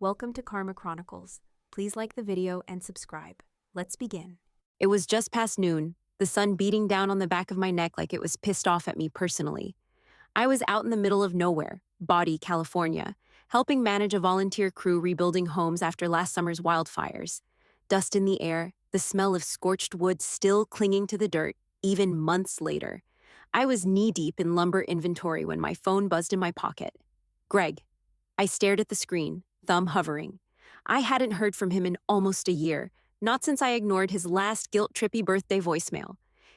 Welcome to Karma Chronicles. Please like the video and subscribe. Let's begin. It was just past noon, the sun beating down on the back of my neck like it was pissed off at me personally. I was out in the middle of nowhere, Body, California, helping manage a volunteer crew rebuilding homes after last summer's wildfires. Dust in the air, the smell of scorched wood still clinging to the dirt, even months later. I was knee-deep in lumber inventory when my phone buzzed in my pocket. Greg. I stared at the screen, thumb hovering. I hadn't heard from him in almost a year, not since I ignored his last guilt-trippy birthday voicemail.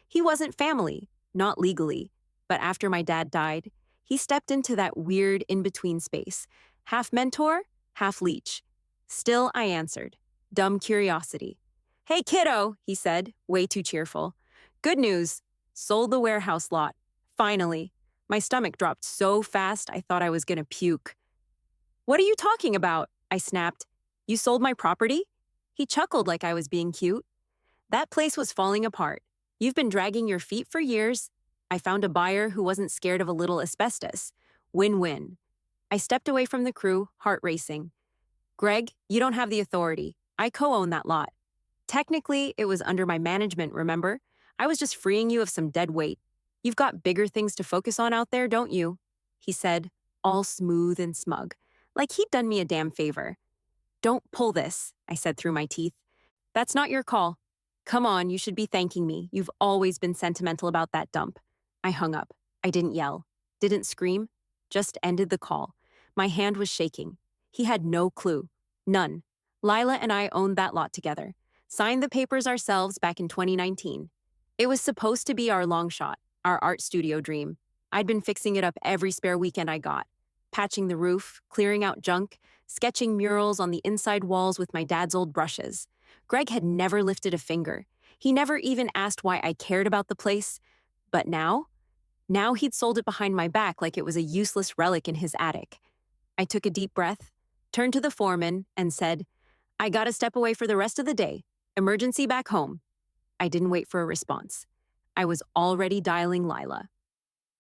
He wasn't family, not legally, but after my dad died, he stepped into that weird in-between space, half mentor, half leech. Still, I answered. Dumb curiosity. "Hey, kiddo," he said, way too cheerful. "Good news. Sold the warehouse lot. Finally." My stomach dropped so fast I thought I was gonna puke. "What are you talking about?" I snapped. "You sold my property?" He chuckled like I was being cute. "That place was falling apart. You've been dragging your feet for years. I found a buyer who wasn't scared of a little asbestos. Win-win." I stepped away from the crew, heart racing. "Greg, you don't have the authority. I co-own that lot." "Technically, it was under my management, remember? I was just freeing you of some dead weight. You've got bigger things to focus on out there, don't you?" He said, all smooth and smug, like he'd done me a damn favor. "Don't pull this," I said through my teeth. "That's not your call. Come on, you should be thanking me. You've always been sentimental about that dump." I hung up. I didn't yell, didn't scream, just ended the call. My hand was shaking. He had no clue. None. Lila and I owned that lot together. Signed the papers ourselves back in 2019. It was supposed to be our long shot, our art studio dream. I'd been fixing it up every spare weekend I got. Patching the roof, clearing out junk, sketching murals on the inside walls with my dad's old brushes. Greg had never lifted a finger. He never even asked why I cared about the place. But now he'd sold it behind my back like it was a useless relic in his attic. I took a deep breath, turned to the foreman, and said, "I gotta step away for the rest of the day. Emergency back home." I didn't wait for a response. I was already dialing Lila.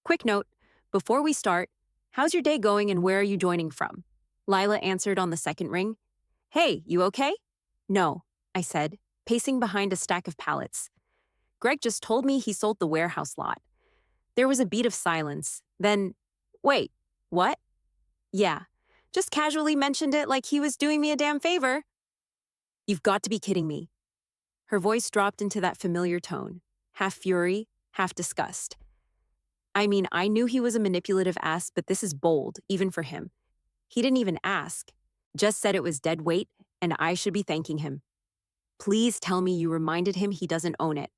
"Quick note, before we start, how's your day going and where are you joining from?" Lila answered on the second ring. "Hey, you okay?" "No," I said, pacing behind a stack of pallets. "Greg just told me he sold the warehouse lot." There was a beat of silence. Then, "Wait, what?" "Yeah, just casually mentioned it like he was doing me a damn favor." "You've got to be kidding me." Her voice dropped into that familiar tone, half fury, half disgust. "I mean, I knew he was a manipulative ass, but this is bold, even for him. He didn't even ask. Just said it was dead weight, and I should be thanking him. Please tell me you reminded him he doesn't own it."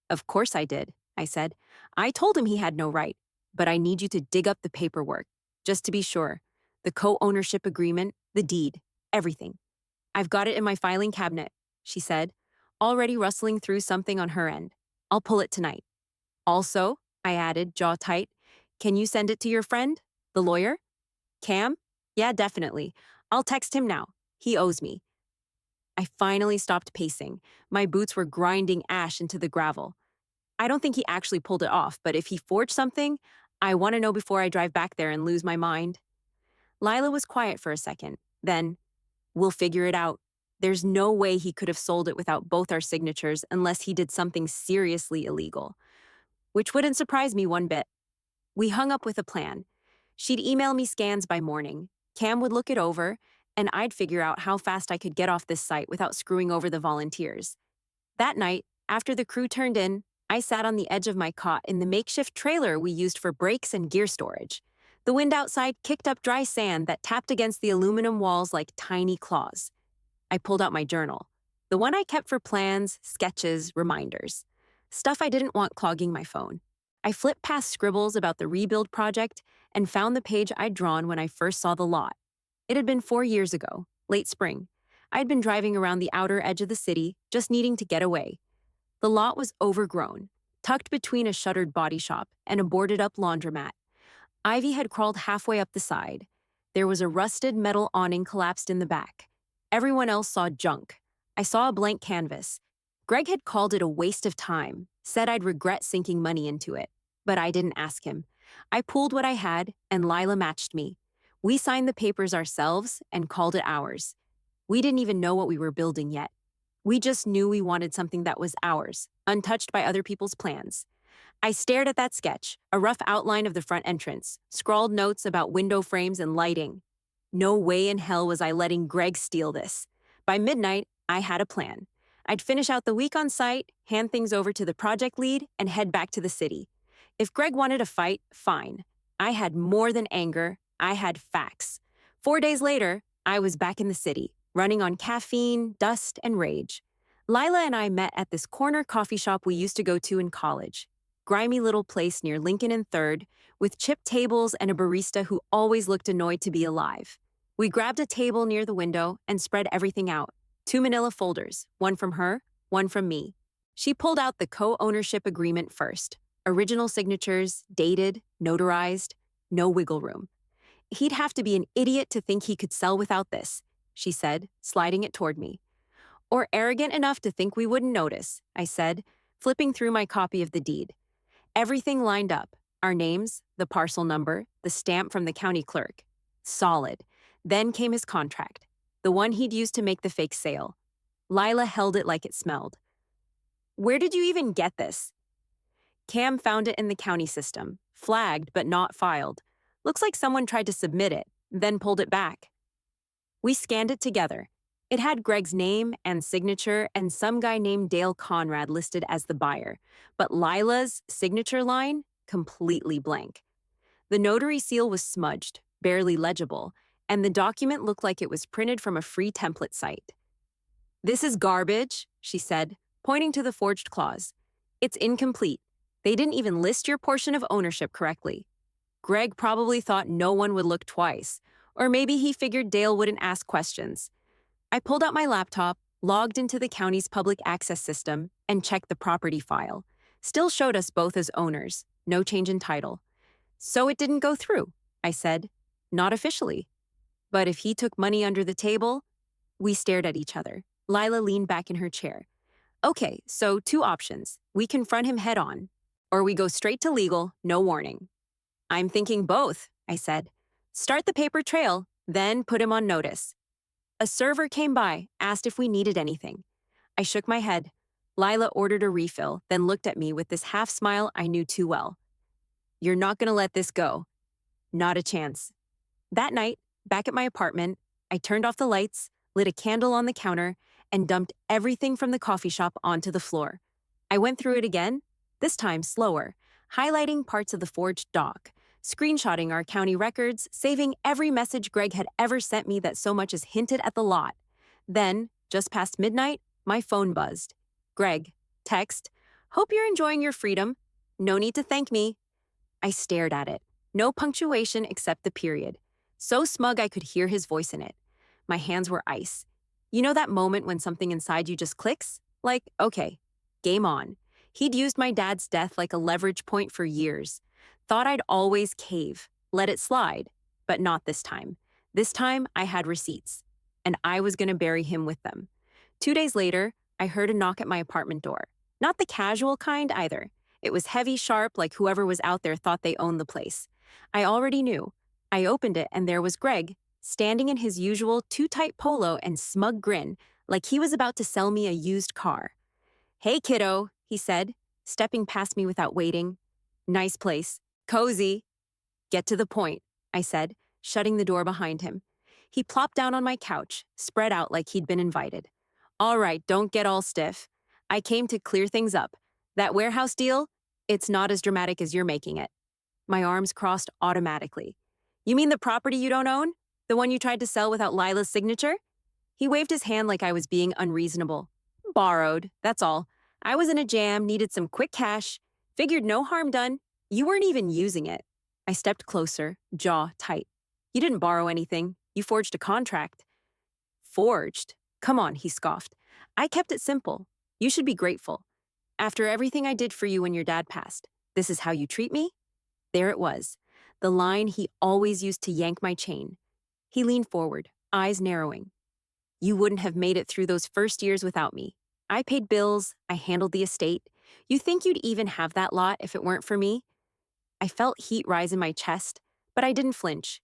"Of course I did," I said. "I told him he had no right, but I need you to dig up the paperwork, just to be sure. The co-ownership agreement, the deed, everything." "I've got it in my filing cabinet," she said, already rustling through something on her end. "I'll pull it tonight." "Also," I added, jaw tight, "can you send it to your friend, the lawyer?" "Cam? Yeah, definitely. I'll text him now. He owes me." I finally stopped pacing. My boots were grinding ash into the gravel. I don't think he actually pulled it off, but if he forged something, I want to know before I drive back there and lose my mind. Lila was quiet for a second. Then, "We'll figure it out. There's no way he could have sold it without both our signatures unless he did something seriously illegal." Which wouldn't surprise me one bit. We hung up with a plan. She'd email me scans by morning. Cam would look it over, and I'd figure out how fast I could get off this site without screwing over the volunteers. That night, after the crew turned in, I sat on the edge of my cot in the makeshift trailer we used for brakes and gear storage. The wind outside kicked up dry sand that tapped against the aluminum walls like tiny claws. I pulled out my journal, the one I kept for plans, sketches, reminders. Stuff I didn't want clogging my phone. I flipped past scribbles about the rebuild project and found the page I'd drawn when I first saw the lot. It had been 4 years ago, late spring. I'd been driving around the outer edge of the city, just needing to get away. The lot was overgrown, tucked between a shuttered body shop and a boarded-up laundromat. Ivy had crawled halfway up the side. There was a rusted metal awning collapsed in the back. Everyone else saw junk. I saw a blank canvas. Greg had called it a waste of time, said I'd regret sinking money into it. But I didn't ask him. I pooled what I had, and Lila matched me. We signed the papers ourselves and called it ours. We didn't even know what we were building yet. We just knew we wanted something that was ours, untouched by other people's plans. I stared at that sketch, a rough outline of the front entrance, scrawled notes about window frames and lighting. No way in hell was I letting Greg steal this. By midnight, I had a plan. I'd finish out the week on site, hand things over to the project lead, and head back to the city. If Greg wanted a fight, fine. I had more than anger, I had facts. 4 days later, I was back in the city, running on caffeine, dust, and rage. Lila and I met at this corner coffee shop we used to go to in college. Grimy little place near Lincoln and 3rd, with chipped tables and a barista who always looked annoyed to be alive. We grabbed a table near the window and spread everything out. 2 manila folders, one from her, one from me. She pulled out the co-ownership agreement first. Original signatures, dated, notarized, no wiggle room. He'd have to be an idiot to think he could sell without this, she said, sliding it toward me. Or arrogant enough to think we wouldn't notice, I said, flipping through my copy of the deed. Everything lined up. Our names, the parcel number, the stamp from the county clerk. Solid. Then came his contract, the one he'd used to make the fake sale. Lila held it like it smelled. Where did you even get this? Cam found it in the county system, flagged but not filed. Looks like someone tried to submit it, then pulled it back. We scanned it together. It had Greg's name and signature and some guy named Dale Conrad listed as the buyer, but Lila's signature line, completely blank. The notary seal was smudged, barely legible, and the document looked like it was printed from a free template site. This is garbage, she said, pointing to the forged clause. It's incomplete. They didn't even list your portion of ownership correctly. Greg probably thought no one would look twice, or maybe he figured Dale wouldn't ask questions. I pulled out my laptop, logged into the county's public access system, and checked the property file. Still showed us both as owners, no change in title. So it didn't go through, I said. Not officially. But if he took money under the table, we stared at each other. Lila leaned back in her chair. Okay, so 2 options. We confront him head on, or we go straight to legal, no warning. I'm thinking both, I said. Start the paper trail, then put him on notice. A server came by, asked if we needed anything. I shook my head. Lila ordered a refill, then looked at me with this half smile I knew too well. You're not gonna let this go. Not a chance. That night, back at my apartment, I turned off the lights, lit a candle on the counter, and dumped everything from the coffee shop onto the floor. I went through it again, this time slower, highlighting parts of the forged doc, screenshotting our county records, saving every message Greg had ever sent me that so much as hinted at the lot. Then, just past midnight, my phone buzzed. Greg, text, hope you're enjoying your freedom. No need to thank me. I stared at it. No punctuation except the period. So smug I could hear his voice in it. My hands were ice. You know that moment when something inside you just clicks? Like, okay, game on. He'd used my dad's death like a leverage point for years. Thought I'd always cave, let it slide, but not this time. This time, I had receipts, and I was going to bury him with them. 2 days later, I heard a knock at my apartment door. Not the casual kind either. It was heavy, sharp, like whoever was out there thought they owned the place. I already knew. I opened it, and there was Greg, standing in his usual too-tight polo and smug grin, like he was about to sell me a used car. Hey, kiddo, he said, stepping past me without waiting. Nice place. Cozy. Get to the point, I said, shutting the door behind him. He plopped down on my couch, spread out like he'd been invited. All right, don't get all stiff. I came to clear things up. That warehouse deal, it's not as dramatic as you're making it. My arms crossed automatically. You mean the property you don't own? The one you tried to sell without Lila's signature? He waved his hand like I was being unreasonable. Borrowed, that's all. I was in a jam, needed some quick cash. Figured no harm done. You weren't even using it. I stepped closer, jaw tight. You didn't borrow anything. You forged a contract. Forged? Come on, he scoffed. I kept it simple. You should be grateful. After everything I did for you when your dad passed, this is how you treat me? There it was, the line he always used to yank my chain. He leaned forward, eyes narrowing. You wouldn't have made it through those first years without me. I paid bills, I handled the estate. You think you'd even have that lot if it weren't for me? I felt heat rise in my chest, but I didn't flinch.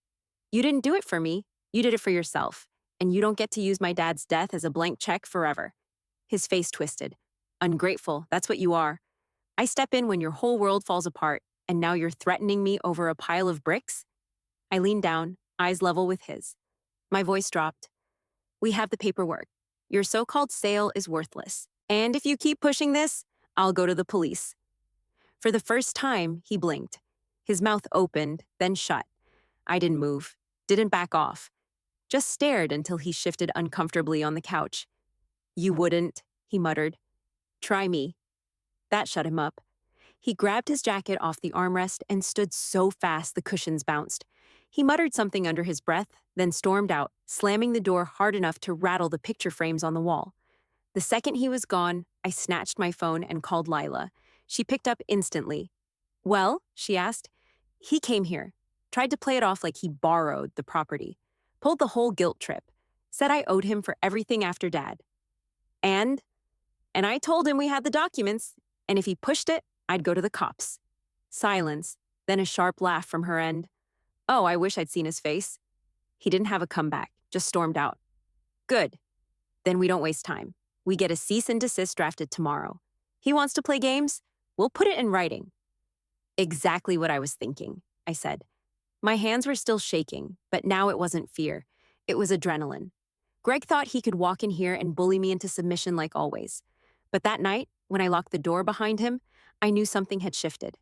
You didn't do it for me. You did it for yourself. And you don't get to use my dad's death as a blank check forever. His face twisted. Ungrateful, that's what you are. I step in when your whole world falls apart, and now you're threatening me over a pile of bricks? I leaned down, eyes level with his. My voice dropped. We have the paperwork. Your so-called sale is worthless. And if you keep pushing this, I'll go to the police. For the first time, he blinked. His mouth opened, then shut. I didn't move, didn't back off. Just stared until he shifted uncomfortably on the couch. You wouldn't, he muttered. Try me. That shut him up. He grabbed his jacket off the armrest and stood so fast the cushions bounced. He muttered something under his breath, then stormed out, slamming the door hard enough to rattle the picture frames on the wall. The second he was gone, I snatched my phone and called Lila. She picked up instantly. Well, she asked. He came here, tried to play it off like he borrowed the property, pulled the whole guilt trip, said I owed him for everything after Dad. And I told him we had the documents, and if he pushed it, I'd go to the cops. Silence, then a sharp laugh from her end. Oh, I wish I'd seen his face. He didn't have a comeback, just stormed out. Good. Then we don't waste time. We get a cease and desist drafted tomorrow. He wants to play games? We'll put it in writing. Exactly what I was thinking, I said. My hands were still shaking, but now it wasn't fear. It was adrenaline. Greg thought he could walk in here and bully me into submission like always. But that night, when I locked the door behind him, I knew something had shifted.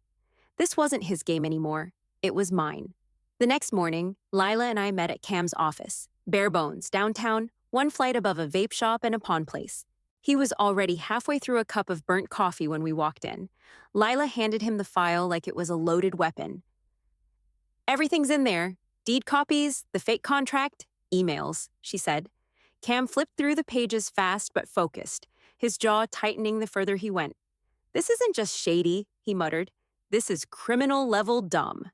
This wasn't his game anymore. It was mine. The next morning, Lila and I met at Cam's office. Bare bones, downtown, one flight above a vape shop and a pawn place. He was already halfway through a cup of burnt coffee when we walked in. Lila handed him the file like it was a loaded weapon. Everything's in there. Deed copies, the fake contract, emails, she said. Cam flipped through the pages fast but focused, his jaw tightening the further he went. This isn't just shady, he muttered. This is criminal-level dumb.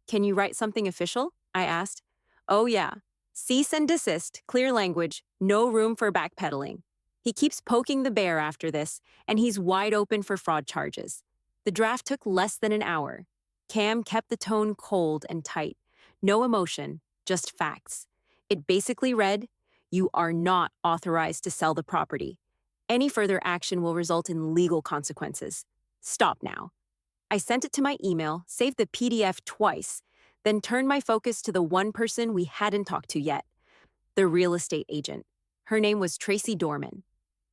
Can you write something official? I asked. Oh yeah. Cease and desist, clear language, no room for backpedaling. He keeps poking the bear after this, and he's wide open for fraud charges. The draft took less than an hour. Cam kept the tone cold and tight. No emotion, just facts. It basically read, you are not authorized to sell the property. Any further action will result in legal consequences. Stop now. I sent it to my email, saved the PDF twice, then turned my focus to the one person we hadn't talked to yet, the real estate agent. Her name was Tracy Dorman.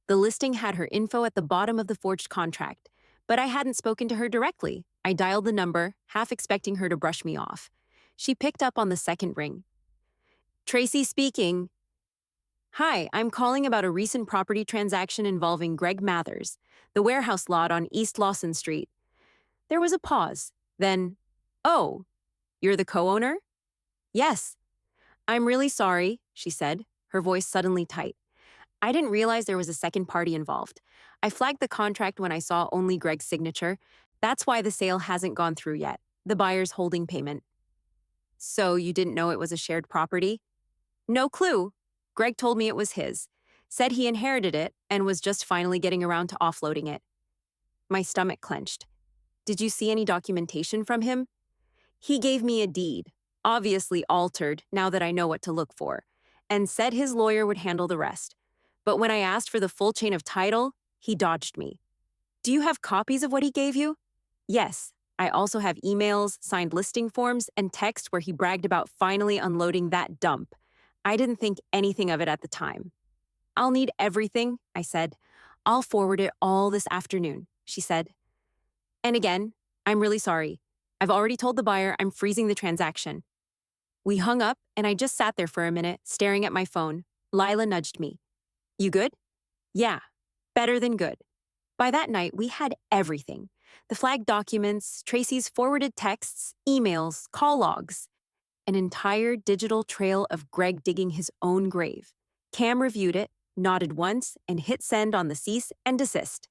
The listing had her info at the bottom of the forged contract, but I hadn't spoken to her directly. I dialed the number, half expecting her to brush me off. She picked up on the second ring. Tracy speaking. Hi, I'm calling about a recent property transaction involving Greg Mathers, the warehouse lot on East Lawson Street. There was a pause. Then, oh, you're the co-owner? Yes. I'm really sorry, she said, her voice suddenly tight. I didn't realize there was a second party involved. I flagged the contract when I saw only Greg's signature. That's why the sale hasn't gone through yet. The buyer's holding payment. So you didn't know it was a shared property? No clue. Greg told me it was his. Said he inherited it and was just finally getting around to offloading it. My stomach clenched. Did you see any documentation from him? He gave me a deed, obviously altered now that I know what to look for, and said his lawyer would handle the rest. But when I asked for the full chain of title, he dodged me. Do you have copies of what he gave you? Yes. I also have emails, signed listing forms, and text where he bragged about finally unloading that dump. I didn't think anything of it at the time. I'll need everything, I said. I'll forward it all this afternoon, she said. And again, I'm really sorry. I've already told the buyer I'm freezing the transaction. We hung up, and I just sat there for a minute, staring at my phone. Lila nudged me. You good? Yeah, better than good. By that night, we had everything. The flagged documents, Tracy's forwarded texts, emails, call logs. An entire digital trail of Greg digging his own grave. Cam reviewed it, nodded once, and hit send on the cease and desist.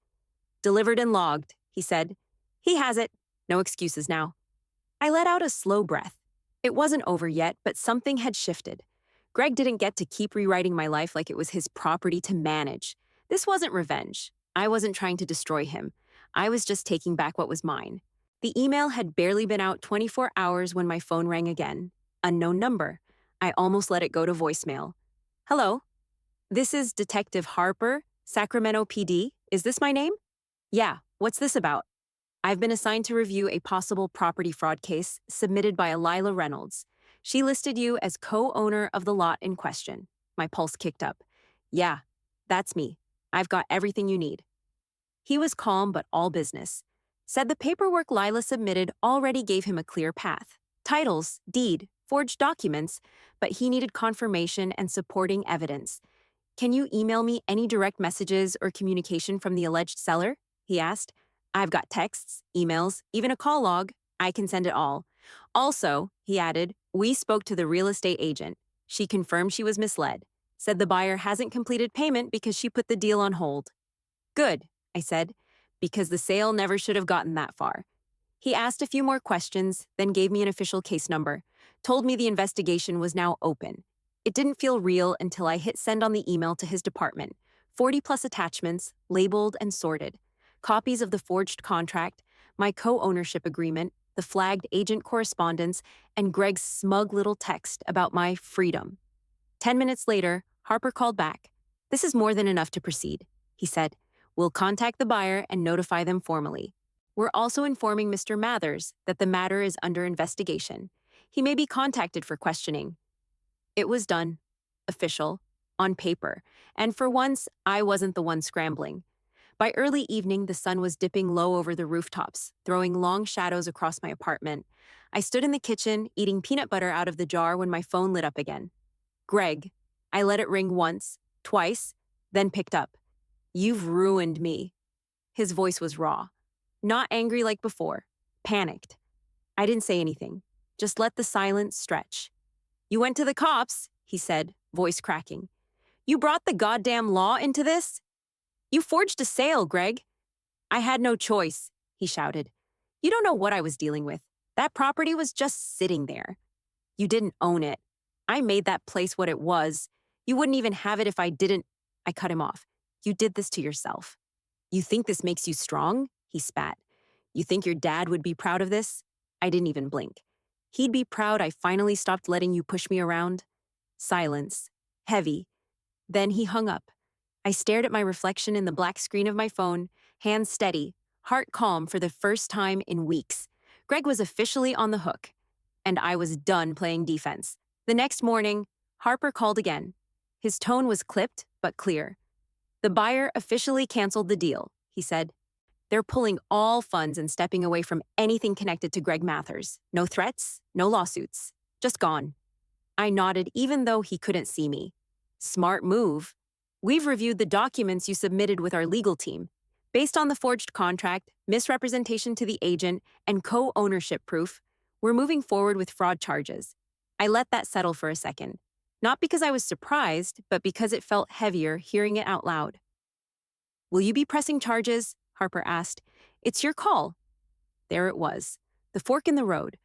Delivered and logged, he said. He has it. No excuses now. I let out a slow breath. It wasn't over yet, but something had shifted. Greg didn't get to keep rewriting my life like it was his property to manage. This wasn't revenge. I wasn't trying to destroy him. I was just taking back what was mine. The email had barely been out 24 hours when my phone rang again. Unknown number. I almost let it go to voicemail. Hello, this is Detective Harper, Sacramento PD. Is this my name? Yeah, what's this about? I've been assigned to review a possible property fraud case submitted by Lila Reynolds. She listed you as co-owner of the lot in question. My pulse kicked up. Yeah, that's me. I've got everything you need. He was calm but all business. Said the paperwork Lila submitted already gave him a clear path. Titles, deed, forged documents, but he needed confirmation and supporting evidence. Can you email me any direct messages or communication from the alleged seller? He asked. I've got texts, emails, even a call log. I can send it all. Also, he added, we spoke to the real estate agent. She confirmed she was misled. Said the buyer hasn't completed payment because she put the deal on hold. Good, I said, because the sale never should have gotten that far. He asked a few more questions, then gave me an official case number, told me the investigation was now open. It didn't feel real until I hit send on the email to his department. 40 plus attachments, labeled and sorted. Copies of the forged contract, my co-ownership agreement, the flagged agent correspondence, and Greg's smug little text about my freedom. 10 minutes later, Harper called back. This is more than enough to proceed, he said. We'll contact the buyer and notify them formally. We're also informing Mr. Mathers that the matter is under investigation. He may be contacted for questioning. It was done. Official. On paper. And for once, I wasn't the one scrambling. By early evening, the sun was dipping low over the rooftops, throwing long shadows across my apartment. I stood in the kitchen, eating peanut butter out of the jar when my phone lit up again. Greg. I let it ring once, twice, then picked up. You've ruined me. His voice was raw. Not angry like before. Panicked. I didn't say anything. Just let the silence stretch. You went to the cops, he said, voice cracking. You brought the goddamn law into this? You forged a sale, Greg. I had no choice, he shouted. You don't know what I was dealing with. That property was just sitting there. You didn't own it. I made that place what it was. You wouldn't even have it if I didn't. I cut him off. You did this to yourself. You think this makes you strong? He spat. You think your dad would be proud of this? I didn't even blink. He'd be proud I finally stopped letting you push me around. Silence. Heavy. Then he hung up. I stared at my reflection in the black screen of my phone, hands steady, heart calm for the first time in weeks. Greg was officially on the hook, and I was done playing defense. The next morning, Harper called again. His tone was clipped but clear. The buyer officially canceled the deal, he said. They're pulling all funds and stepping away from anything connected to Greg Mathers. No threats, no lawsuits. Just gone. I nodded even though he couldn't see me. Smart move. We've reviewed the documents you submitted with our legal team. Based on the forged contract, misrepresentation to the agent, and co-ownership proof, we're moving forward with fraud charges. I let that settle for a second. Not because I was surprised, but because it felt heavier hearing it out loud. Will you be pressing charges? Harper asked. It's your call. There it was, the fork in the road.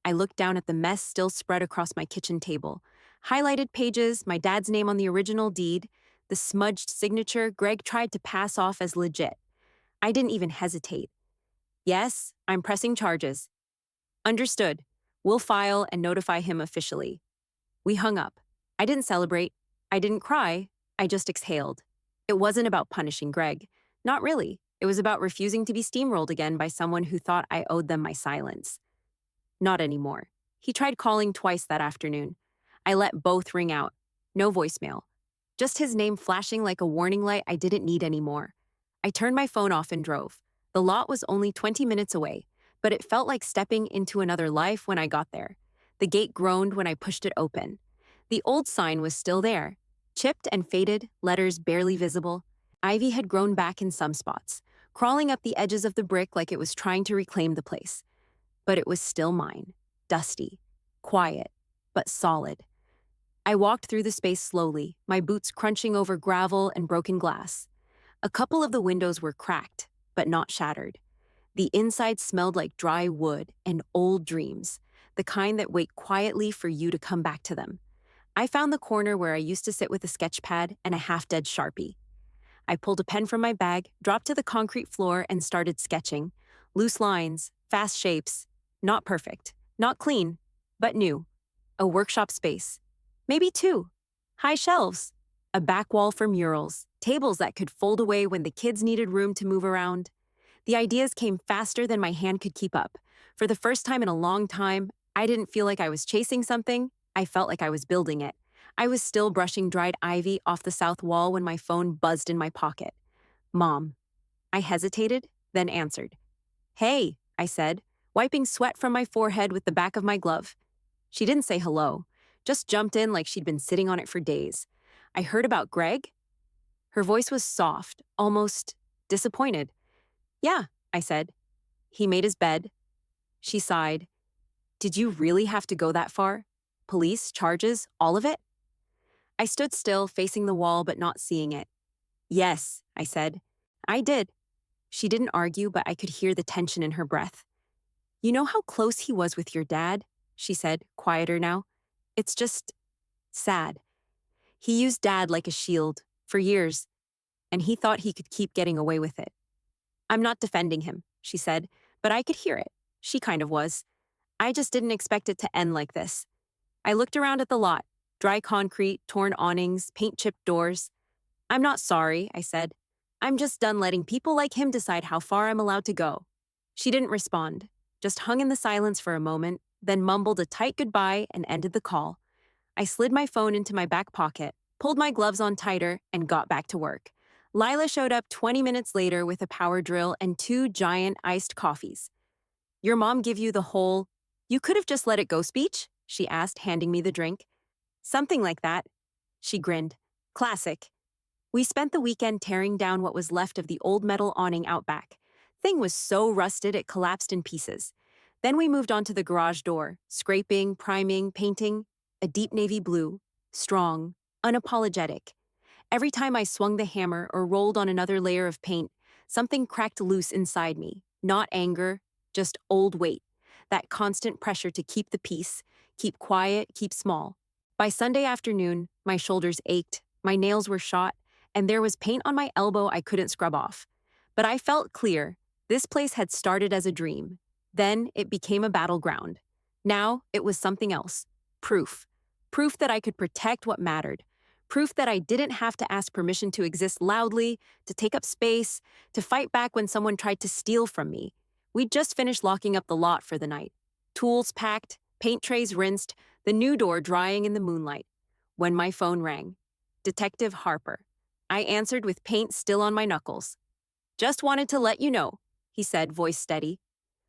I looked down at the mess still spread across my kitchen table. Highlighted pages, my dad's name on the original deed, the smudged signature Greg tried to pass off as legit. I didn't even hesitate. Yes, I'm pressing charges. Understood. We'll file and notify him officially. We hung up. I didn't celebrate. I didn't cry. I just exhaled. It wasn't about punishing Greg. Not really. It was about refusing to be steamrolled again by someone who thought I owed them my silence. Not anymore. He tried calling twice that afternoon. I let both ring out. No voicemail. Just his name flashing like a warning light I didn't need anymore. I turned my phone off and drove. The lot was only 20 minutes away, but it felt like stepping into another life when I got there. The gate groaned when I pushed it open. The old sign was still there, chipped and faded, letters barely visible. Ivy had grown back in some spots, crawling up the edges of the brick like it was trying to reclaim the place. But it was still mine, dusty, quiet, but solid. I walked through the space slowly, my boots crunching over gravel and broken glass. A couple of the windows were cracked, but not shattered. The inside smelled like dry wood and old dreams, the kind that wait quietly for you to come back to them. I found the corner where I used to sit with a sketch pad and a half-dead Sharpie. I pulled a pen from my bag, dropped to the concrete floor, and started sketching. Loose lines, fast shapes. Not perfect, not clean, but new. A workshop space. Maybe two. High shelves, a back wall for murals, tables that could fold away when the kids needed room to move around. The ideas came faster than my hand could keep up. For the first time in a long time, I didn't feel like I was chasing something, I felt like I was building it. I was still brushing dried ivy off the south wall when my phone buzzed in my pocket. Mom. I hesitated, then answered. Hey, I said, wiping sweat from my forehead with the back of my glove. She didn't say hello, just jumped in like she'd been sitting on it for days. I heard about Greg? Her voice was soft, almost disappointed. Yeah, I said. He made his bed. She sighed. Did you really have to go that far? Police, charges, all of it? I stood still, facing the wall but not seeing it. Yes, I said. I did. She didn't argue, but I could hear the tension in her breath. You know how close he was with your dad? She said, quieter now. It's just sad. He used Dad like a shield, for years, and he thought he could keep getting away with it. I'm not defending him, she said, but I could hear it. She kind of was. I just didn't expect it to end like this. I looked around at the lot. Dry concrete, torn awnings, paint-chipped doors. I'm not sorry, I said. I'm just done letting people like him decide how far I'm allowed to go. She didn't respond, just hung in the silence for a moment, then mumbled a tight goodbye and ended the call. I slid my phone into my back pocket, pulled my gloves on tighter, and got back to work. Lila showed up 20 minutes later with a power drill and 2 giant iced coffees. Your mom give you the whole, you could have just let it go speech? She asked, handing me the drink. Something like that. She grinned. Classic. We spent the weekend tearing down what was left of the old metal awning out back. Thing was so rusted it collapsed in pieces. Then we moved on to the garage door, scraping, priming, painting. A deep navy blue, strong, unapologetic. Every time I swung the hammer or rolled on another layer of paint, something cracked loose inside me. Not anger, just old weight. That constant pressure to keep the peace, keep quiet, keep small. By Sunday afternoon, my shoulders ached, my nails were shot, and there was paint on my elbow I couldn't scrub off. But I felt clear. This place had started as a dream. Then it became a battleground. Now it was something else. Proof. Proof that I could protect what mattered. Proof that I didn't have to ask permission to exist loudly, to take up space, to fight back when someone tried to steal from me. We'd just finished locking up the lot for the night. Tools packed, paint trays rinsed, the new door drying in the moonlight. When my phone rang. Detective Harper. I answered with paint still on my knuckles. Just wanted to let you know, he said, voice steady.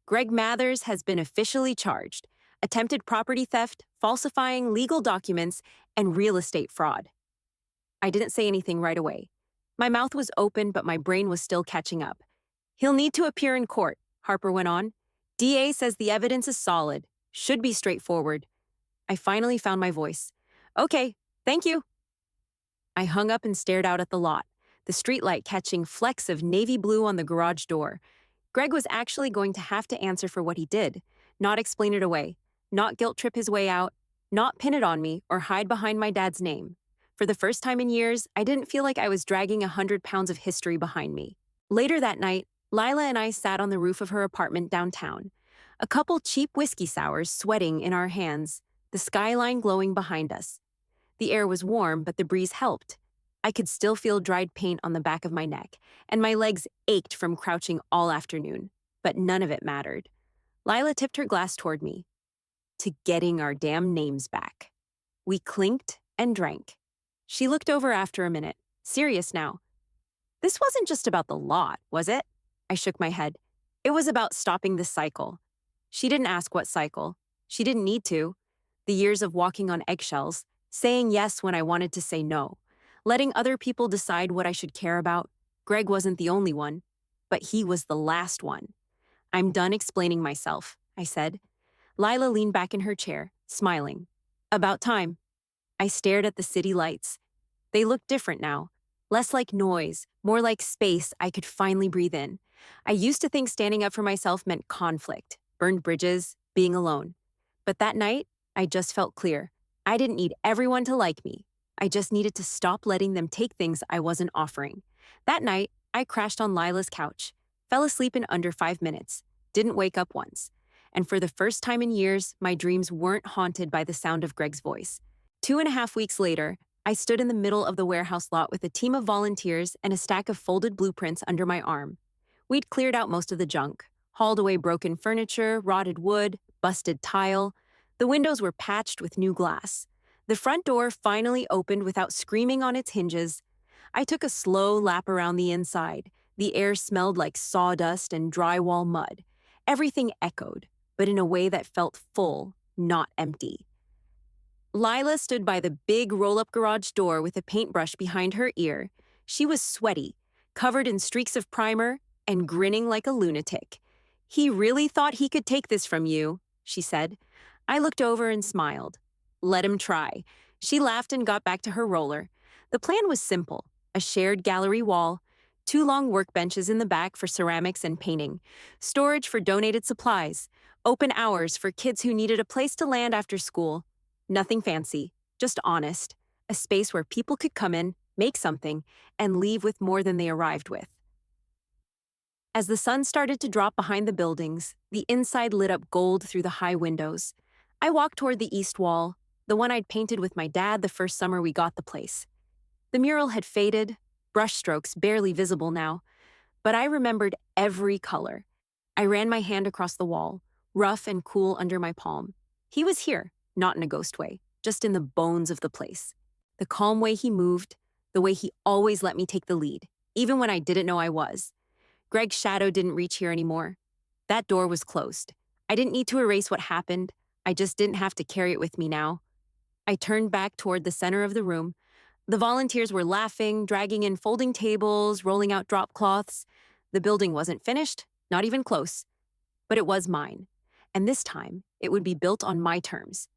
Greg Mathers has been officially charged. Attempted property theft, falsifying legal documents, and real estate fraud. I didn't say anything right away. My mouth was open, but my brain was still catching up. He'll need to appear in court, Harper went on. DA says the evidence is solid. Should be straightforward. I finally found my voice. Okay, thank you. I hung up and stared out at the lot, the streetlight catching flecks of navy blue on the garage door. Greg was actually going to have to answer for what he did, not explain it away. Not guilt-trip his way out, not pin it on me or hide behind my dad's name. For the first time in years, I didn't feel like I was dragging 100 pounds of history behind me. Later that night, Lila and I sat on the roof of her apartment downtown. A couple cheap whiskey sours sweating in our hands, the skyline glowing behind us. The air was warm, but the breeze helped. I could still feel dried paint on the back of my neck, and my legs ached from crouching all afternoon. But none of it mattered. Lila tipped her glass toward me. To getting our damn names back. We clinked and drank. She looked over after a minute, serious now. This wasn't just about the lot, was it? I shook my head. It was about stopping this cycle. She didn't ask what cycle. She didn't need to. The years of walking on eggshells, saying yes when I wanted to say no, letting other people decide what I should care about. Greg wasn't the only one, but he was the last one. I'm done explaining myself, I said. Lila leaned back in her chair, smiling. About time. I stared at the city lights. They looked different now. Less like noise, more like space I could finally breathe in. I used to think standing up for myself meant conflict, burned bridges, being alone. But that night, I just felt clear. I didn't need everyone to like me. I just needed to stop letting them take things I wasn't offering. That night, I crashed on Lila's couch, fell asleep in under 5 minutes, didn't wake up once. And for the first time in years, my dreams weren't haunted by the sound of Greg's voice. 2.5 weeks later, I stood in the middle of the warehouse lot with a team of volunteers and a stack of folded blueprints under my arm. We'd cleared out most of the junk, hauled away broken furniture, rotted wood, busted tile. The windows were patched with new glass. The front door finally opened without screaming on its hinges. I took a slow lap around the inside. The air smelled like sawdust and drywall mud. Everything echoed, but in a way that felt full, not empty. Lila stood by the big roll-up garage door with a paintbrush behind her ear. She was sweaty, covered in streaks of primer, and grinning like a lunatic. "He really thought he could take this from you," she said. I looked over and smiled. Let him try. She laughed and got back to her roller. The plan was simple: a shared gallery wall, 2 long workbenches in the back for ceramics and painting, storage for donated supplies, open hours for kids who needed a place to land after school. Nothing fancy, just honest. A space where people could come in, make something, and leave with more than they arrived with. As the sun started to drop behind the buildings, the inside lit up gold through the high windows. I walked toward the east wall, the one I'd painted with my dad the first summer we got the place. The mural had faded, brushstrokes barely visible now, but I remembered every color. I ran my hand across the wall, rough and cool under my palm. He was here, not in a ghost way, just in the bones of the place. The calm way he moved, the way he always let me take the lead, even when I didn't know I was. Greg's shadow didn't reach here anymore. That door was closed. I didn't need to erase what happened. I just didn't have to carry it with me now. I turned back toward the center of the room. The volunteers were laughing, dragging in folding tables, rolling out drop cloths. The building wasn't finished, not even close. But it was mine. And this time, it would be built on my terms.